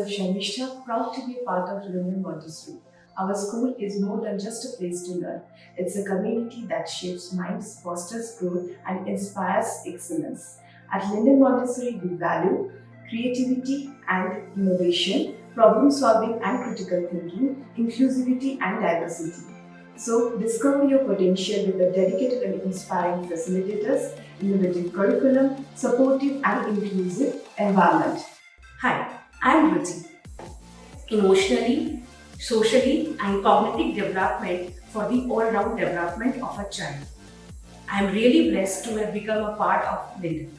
Sharmishta, proud to be a part of Linden Montessori. Our school is more than just a place to learn. It's a community that shapes minds, fosters growth, and inspires excellence. At Linden Montessori, we value creativity and innovation, problem solving and critical thinking, inclusivity and diversity. So, discover your potential with a dedicated and inspiring facilitators, innovative curriculum, supportive and inclusive environment. Hi, I'm Ruchi. Emotionally, socially, and cognitive development for the all-round development of a child. I'm really blessed to have become a part of Linden.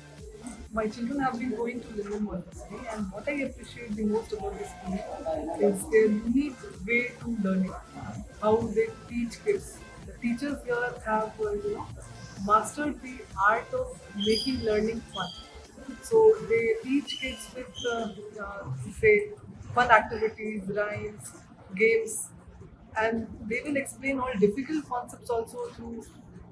My children have been going to Linden Montessori, and what I appreciate the most about this school is their unique way to learning, how they teach kids. The teachers here have, mastered the art of making learning fun. So they teach kids with, say, fun activities, rhymes, games, and they will explain all difficult concepts also through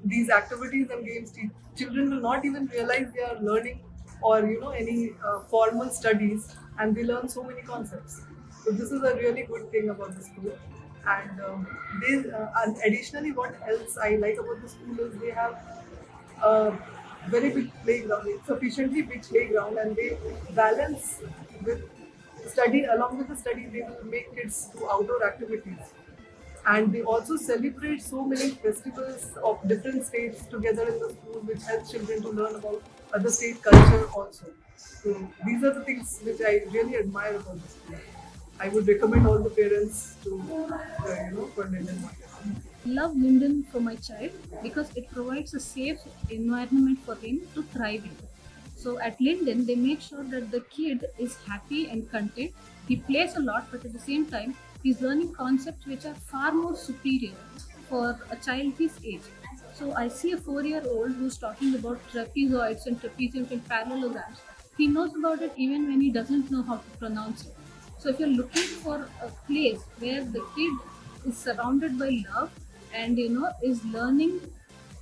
these activities and games. Children will not even realize they are learning or any formal studies, and they learn so many concepts. So this is a really good thing about the school. And additionally, what else I like about the school is they have a very big playground, sufficiently big playground, and they balance with study. Along with the study, they will make kids do outdoor activities, and they also celebrate so many festivals of different states together in the school, which helps children to learn about other state culture also. So these are the things which I really admire about the school. I would recommend all the parents to, for Linden Montessori. Love Linden for my child because it provides a safe environment for him to thrive in. So at Linden, they make sure that the kid is happy and content. He plays a lot, but at the same time, he's learning concepts which are far more superior for a child his age. So I see a 4-year-old who's talking about trapezoids and trapeziums and parallelograms. He knows about it even when he doesn't know how to pronounce it. So if you're looking for a place where the kid is surrounded by love and is learning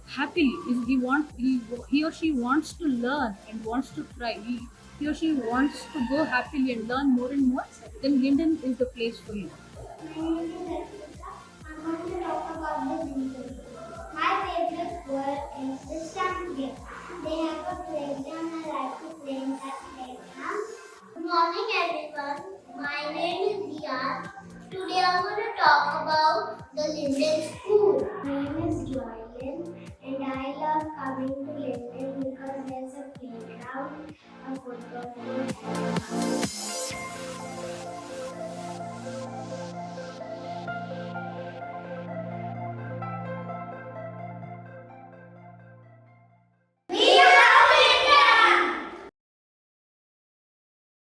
happily, is he or she wants to learn and wants to try, he or she wants to go happily and learn more and more, then Linden is the place for you. I'm going to talk about the Linden. My favorite word is the stamp game. They have a playground and I like to play in that playground. Good morning everyone. My name is Dia. Today I'm going to talk about the Linden